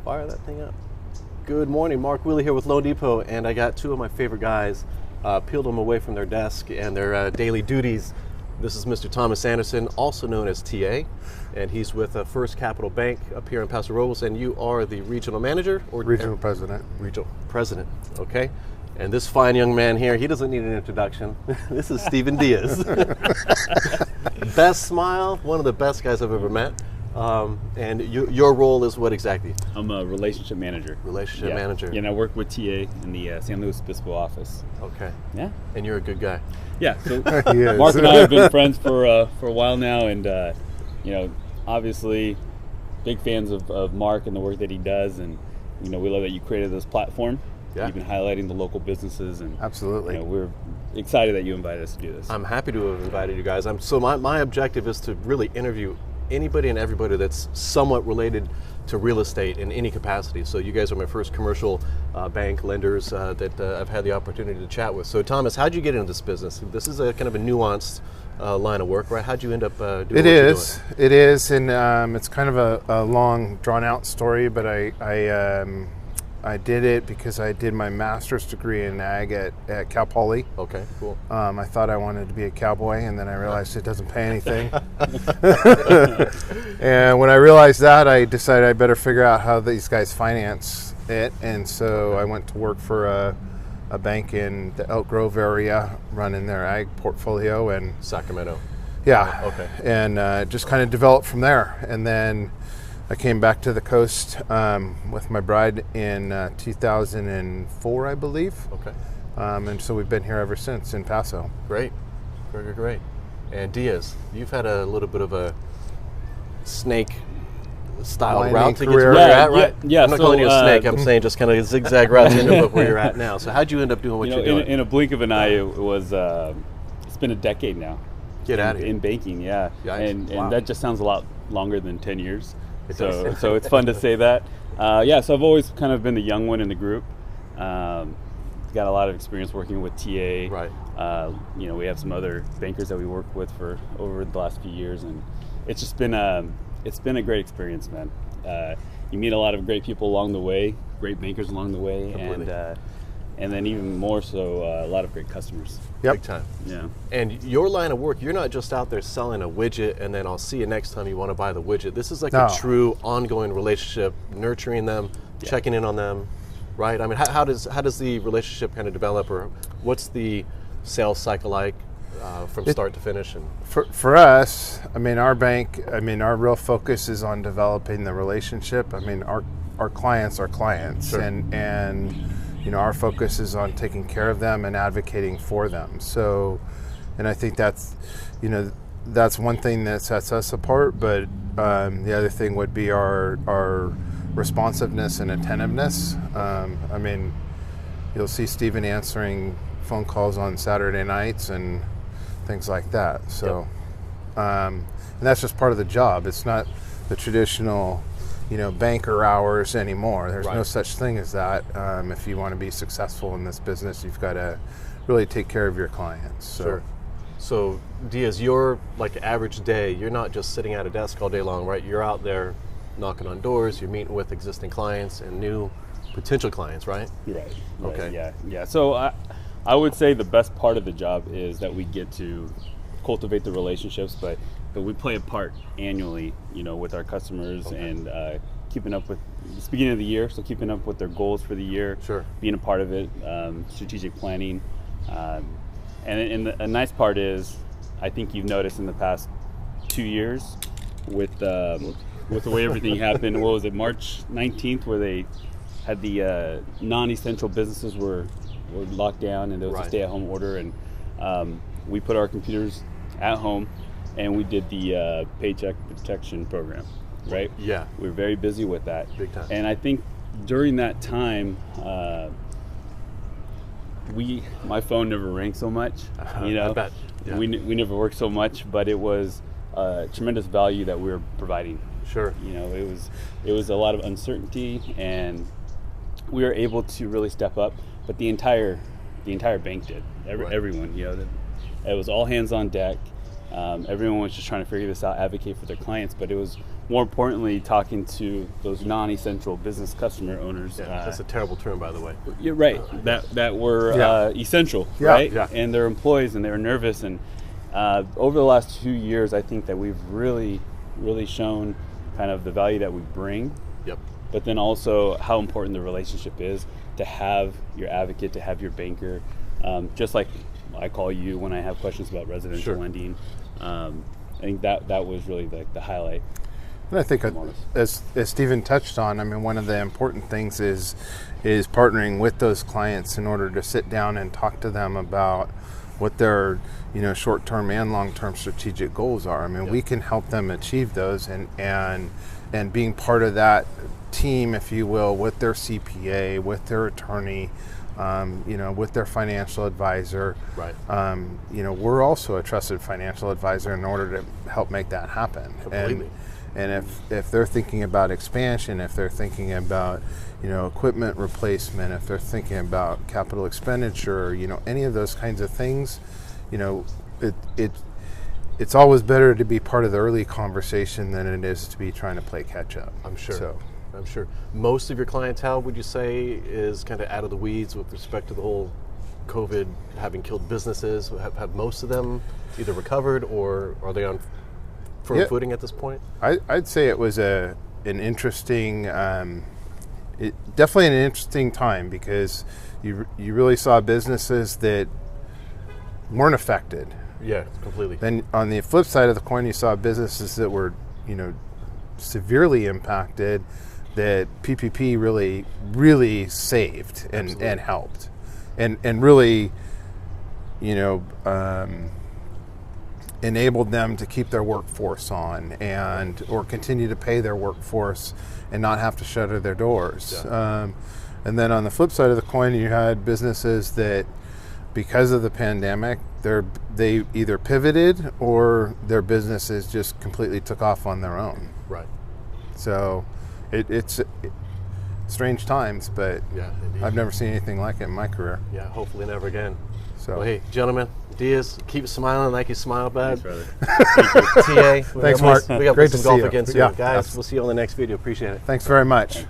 Fire that thing up. Good morning, Mark Wheeler here with Loan Depot, and I got two of my favorite guys, peeled them away from their desk and their daily duties. This is Mr. Thomas Anderson, also known as TA, and he's with First Capital Bank up here in Paso Robles, and you are the regional manager? Or Regional president. Regional president, okay. And this fine young man here, he doesn't need an introduction. This is Stephen Diaz. Best smile, one of the best guys I've ever met. And your role is what exactly? I'm a relationship manager. Relationship manager. Yeah, and I work with TA in the San Luis Obispo office. Okay. Yeah. And you're a good guy. Yeah. So Mark and I have been friends for a while now, and obviously, big fans of Mark and the work that he does, and we love that you created this platform. Yeah. You've been highlighting the local businesses, and absolutely, we're excited that you invited us to do this. I'm happy to have invited you guys. So my objective is to really interview anybody and everybody that's somewhat related to real estate in any capacity. So you guys are my first commercial bank lenders that I've had the opportunity to chat with. So Thomas, how'd you get into this business? This is a kind of a nuanced line of work, right? How'd you end up doing what you're doing? It is, and it's kind of a long, drawn-out story, but I did it because I did my master's degree in ag at Cal Poly. Okay, cool. I thought I wanted to be a cowboy, and then I realized it doesn't pay anything. And when I realized that, I decided I better figure out how these guys finance it. And so I went to work for a bank in the Elk Grove area, running their ag portfolio. And Sacramento. Yeah. Okay. And just kind of developed from there. And then I came back to the coast with my bride in 2004, I believe. Okay. And so we've been here ever since in Paso. Great. Great. And Diaz, you've had a little bit of a snake-style route to get to where you're at, right? Yeah. I'm not calling you a snake. I'm saying just kind of a zigzag route to end up where you're at now. So how'd you end up doing what you're doing? In a blink of an eye, it was. It's been a decade now. Get out of here. In banking, yeah. Yikes. And that just sounds a lot longer than 10 years. So it's fun to say that. So I've always kind of been the young one in the group. Got a lot of experience working with TA. Right. We have some other bankers that we work with for over the last few years, and it's just been a great experience, man. You meet a lot of great people along the way, great bankers along the way, and then even more so, a lot of great customers. Yep. Big time. Yeah. And your line of work, you're not just out there selling a widget and then I'll see you next time you want to buy the widget. This is like a true ongoing relationship, nurturing them, checking in on them, right? I mean, how does the relationship kind of develop, or what's the sales cycle like from start to finish? And for us, I mean, our bank, our real focus is on developing the relationship. I mean, our clients are clients, sure. and our focus is on taking care of them and advocating for them. So, and I think that's one thing that sets us apart. But the other thing would be our responsiveness and attentiveness. You'll see Stephen answering phone calls on Saturday nights and things like that. So, and that's just part of the job. It's not the traditional banker hours anymore. There's no such thing as that. If you want to be successful in this business, you've got to really take care of your clients. So. Sure. So Diaz, your average day, you're not just sitting at a desk all day long, right? You're out there knocking on doors, you're meeting with existing clients and new potential clients, right? Right. Okay. Yeah. So I would say the best part of the job is that we get to cultivate the relationships, but we play a part annually, with our customers, and keeping up with it's the beginning of the year, so keeping up with their goals for the year, sure, being a part of it, strategic planning, and a nice part is, I think you've noticed in the past 2 years, with the way everything happened. What was it, March 19th, where they had the non-essential businesses were locked down, and there was a stay-at-home order, and we put our computers at home, and we did the paycheck protection program, right? Yeah. We were very busy with that. Big time. And I think during that time, my phone never rang so much. I bet. Yeah. We never worked so much, but it was tremendous value that we were providing. Sure. It was a lot of uncertainty, and we were able to really step up. But the entire bank did. Everyone, it was all hands on deck. Everyone was just trying to figure this out, advocate for their clients. But it was more importantly, talking to those non-essential business customer owners. Yeah, that's a terrible term, by the way. You're right. That were essential, Yeah. right? Yeah. And they're employees, and they were nervous. And over the last 2 years, I think that we've really shown kind of the value that we bring. Yep. But then also how important the relationship is to have your advocate, to have your banker, just like I call you when I have questions about residential Sure. lending. I think that was really the highlight. And I think, as Stephen touched on, I mean, one of the important things is partnering with those clients in order to sit down and talk to them about what their short-term and long-term strategic goals are. I mean, we can help them achieve those, and being part of that team, if you will, with their CPA, with their attorney, with their financial advisor. Right. We're also a trusted financial advisor in order to help make that happen. Completely. And if they're thinking about expansion, if they're thinking about equipment replacement, if they're thinking about capital expenditure, any of those kinds of things, it's always better to be part of the early conversation than it is to be trying to play catch up. I'm sure. So, I'm sure. Most of your clientele, would you say, is kind of out of the weeds with respect to the whole COVID having killed businesses? Have most of them either recovered, or are they on firm footing at this point? I'd say it was an interesting, definitely an interesting time, because you really saw businesses that weren't affected. Yeah, completely. Then on the flip side of the coin, you saw businesses that were, severely impacted, that PPP really saved and helped, and really, enabled them to keep their workforce on or continue to pay their workforce and not have to shutter their doors. Yeah. And then on the flip side of the coin, you had businesses that, because of the pandemic, they either pivoted or their businesses just completely took off on their own. Right. So it's strange times, but Yeah, indeed. I've never seen anything like it in my career. Yeah, hopefully never again. So Well, hey, gentlemen, Diaz, keep smiling like you smile, bud. Brother. TA, Thanks, Mark. We got Great some to golf see you. again soon. Yeah, Guys, we'll see you on the next video. Appreciate it. thanks very much.